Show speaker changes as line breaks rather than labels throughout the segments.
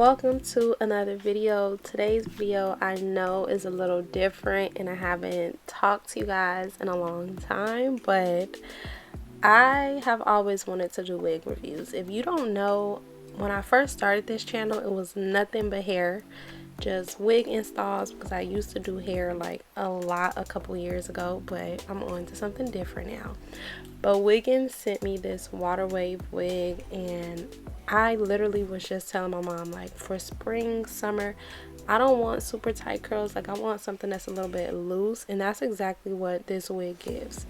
welcome to another video. Today's video I know is a little different and I haven't talked to you guys in a long time, but I have always wanted to do wig reviews. If you don't know, when I first started this channel, it was nothing but hair, just wig installs, because I used to do hair like a lot a couple years ago, but I'm on to something different now. But Wiggins sent me this water wave wig, and I literally was just telling my mom, like, for spring, summer, I don't want super tight curls. Like, I want something that's a little bit loose, and that's exactly what this wig gives.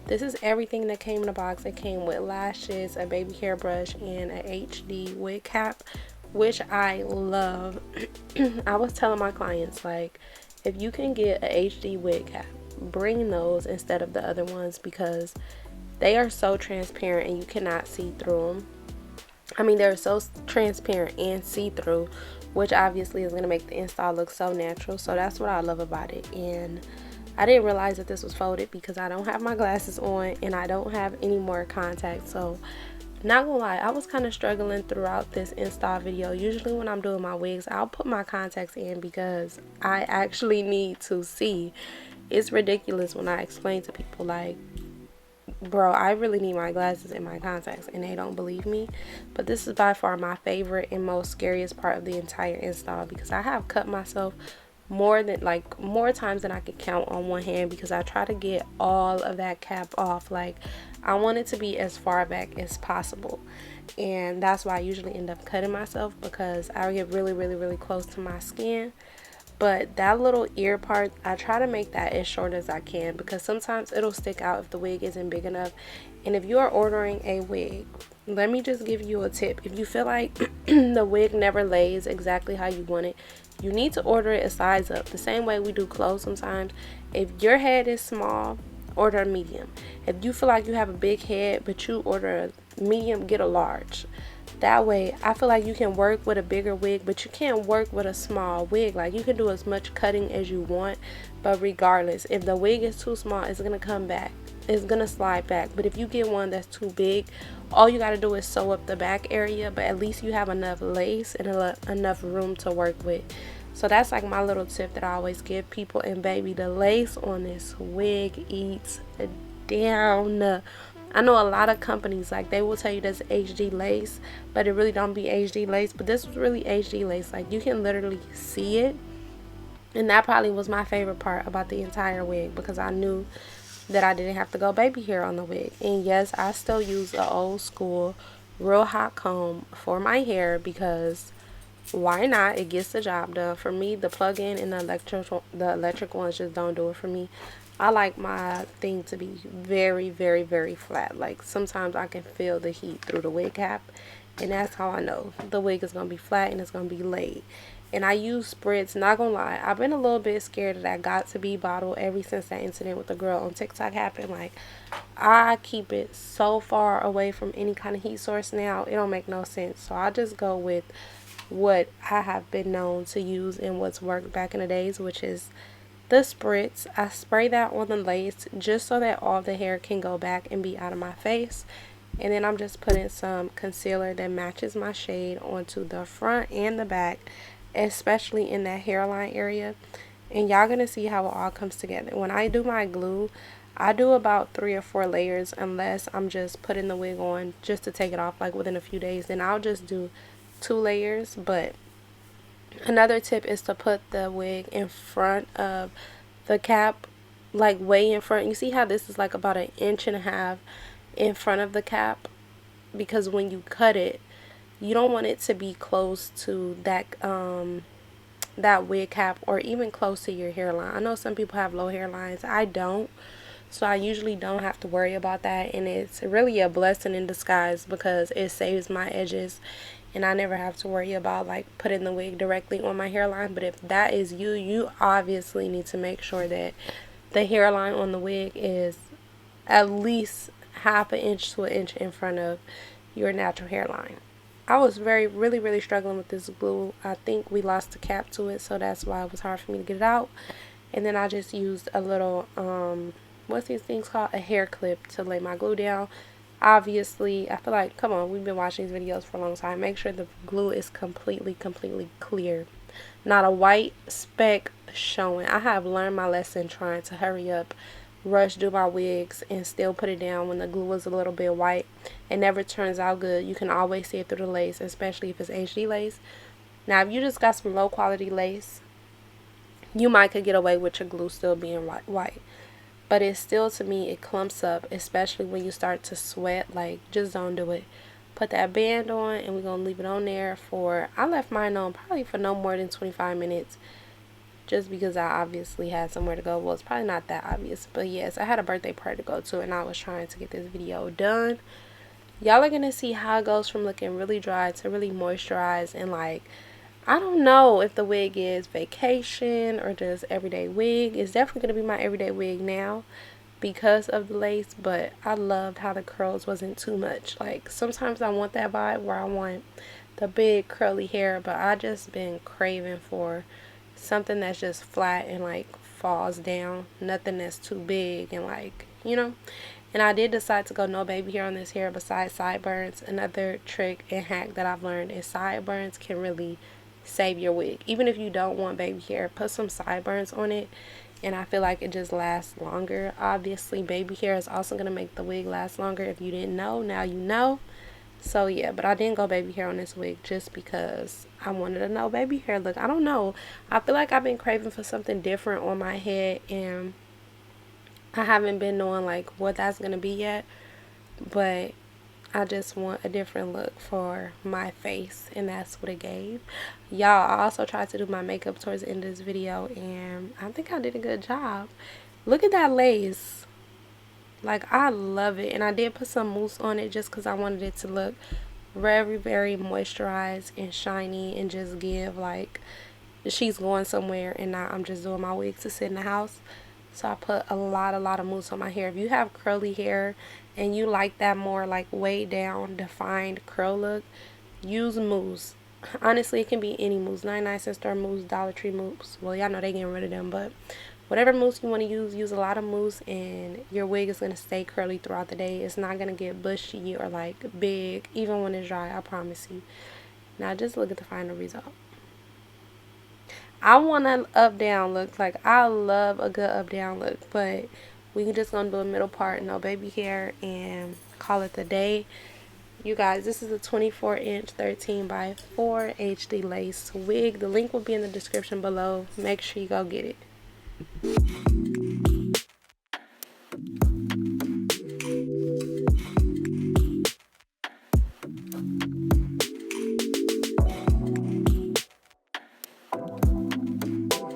This is everything that came in the box. It came with lashes, a baby hair brush, and a HD wig cap, which I love. I was telling my clients, like, if you can get a HD wig cap, bring those instead of the other ones, because they are so transparent and you cannot see through them. I mean, they're so transparent and see-through, which obviously is going to make the install look so natural. So that's what I love about it. And I didn't realize that this was folded because I don't have my glasses on and I don't have any more contacts. So not gonna lie, I was kind of struggling throughout this install video. Usually when I'm doing my wigs, I'll put my contacts in because I actually need to see. It's ridiculous when I explain to people, like, bro, I really need my glasses and my contacts, and they don't believe me. But this is by far my favorite and most scariest part of the entire install, because I have cut myself more times than I could count on one hand, because I try to get all of that cap off. Like, I want it to be as far back as possible, and that's why I usually end up cutting myself, because I get really close to my skin. But that little ear part, I try to make that as short as I can, because sometimes it'll stick out if the wig isn't big enough. And if you are ordering a wig, let me just give you a tip. If you feel like the wig never lays exactly how you want it, you need to order it a size up. The same way we do clothes sometimes. If your head is small, order a medium. If you feel like you have a big head but you order a medium, get a large. That way, I feel like you can work with a bigger wig, but you can't work with a small wig. Like, you can do as much cutting as you want, but regardless, if the wig is too small, it's going to come back. It's going to slide back. But if you get one that's too big, all you got to do is sew up the back area, but at least you have enough lace and enough room to work with. So that's like my little tip that I always give people. And baby, the lace on this wig eats down. I know a lot of companies, like, they will tell you that's HD lace, but it really don't be HD lace. But this was really HD lace. Like, you can literally see it. And that probably was my favorite part about the entire wig, because I knew that I didn't have to go baby hair on the wig. And yes, I still use an old school real hot comb for my hair, because why not? It gets the job done. For me, the plug-in and the electric ones just don't do it for me. I like my thing to be very flat. Like, sometimes I can feel the heat through the wig cap, and that's how I know the wig is going to be flat and it's going to be laid. And I use spritz. Not gonna lie, I've been a little bit scared of that got to be bottle ever since that incident with the girl on TikTok happened. Like, I keep it so far away from any kind of heat source now, it don't make no sense. So I just go with what I have been known to use and what's worked back in the days, which is the spritz. I spray that on the lace just so that all the hair can go back and be out of my face. And then I'm just putting some concealer that matches my shade onto the front and the back, especially in that hairline area. And y'all gonna see how it all comes together. When I do my glue, I do about 3 or 4 layers, unless I'm just putting the wig on just to take it off like within a few days. Then I'll just do 2 layers. But another tip is to put the wig in front of the cap, like way in front. You see how this is like about 1.5 inches in front of the cap, because when you cut it, you don't want it to be close to that wig cap, or even close to your hairline. I know some people have low hairlines. I don't. So I usually don't have to worry about that, and it's really a blessing in disguise, because it saves my edges and I never have to worry about like putting the wig directly on my hairline. But if that is you, you obviously need to make sure that the hairline on the wig is at least 1/2 inch to 1 inch in front of your natural hairline. I was really struggling with this glue. I think we lost the cap to it, so that's why it was hard for me to get it out. And then I just used a little what's these things called, a hair clip, to lay my glue down. Obviously, I feel like, come on, we've been watching these videos for a long time. Make sure the glue is completely clear. Not a white speck showing. I have learned my lesson trying to hurry up, rush, do my wigs, and still put it down when the glue was a little bit white. It never turns out good. You can always see it through the lace, especially if it's HD lace. Now, if you just got some low quality lace, you might could get away with your glue still being white. But it's still, to me, it clumps up, especially when you start to sweat. Like, just don't do it. Put that band on, and we're going to leave it on there for, I left mine on probably for no more than 25 minutes. Just because I obviously had somewhere to go. Well, it's probably not that obvious. But yes, I had a birthday party to go to, and I was trying to get this video done. Y'all are going to see how it goes from looking really dry to really moisturized. And like, I don't know if the wig is vacation or just everyday wig. It's definitely going to be my everyday wig now because of the lace, but I loved how the curls wasn't too much. Like, sometimes I want that vibe where I want the big curly hair, but I just been craving for something that's just flat and like falls down. Nothing that's too big and like, you know. And I did decide to go no baby hair on this hair besides sideburns. Another trick and hack that I've learned is sideburns can really save your wig. Even if you don't want baby hair, put some sideburns on it, and I feel like it just lasts longer. Obviously, baby hair is also going to make the wig last longer. If you didn't know, now you know. So yeah, but I didn't go baby hair on this wig just because I wanted a no baby hair look. I don't know, I feel like I've been craving for something different on my head, and I haven't been knowing like what that's going to be yet, but I just want a different look for my face, and that's what it gave. Y'all, I also tried to do my makeup towards the end of this video, and I think I did a good job. Look at that lace. Like, I love it. And I did put some mousse on it just because I wanted it to look very moisturized and shiny and just give like she's going somewhere and not I'm just doing my wig to sit in the house. So I put a lot of mousse on my hair. If you have curly hair and you like that more like way down defined curl look, use mousse. Honestly, it can be any mousse. 99-cent store mousse, Dollar Tree mousse. Well, y'all know they getting rid of them, but whatever mousse you want to use a lot of mousse, and your wig is going to stay curly throughout the day. It's not going to get bushy or like big even when it's dry, I promise you. Now just look at the final result. I want an up-down look. Like, I love a good up-down look, but we just gonna do a middle part, no baby hair, and call it the day. You guys, this is a 24-inch 13 by 4 HD lace wig. The link will be in the description below. Make sure you go get it.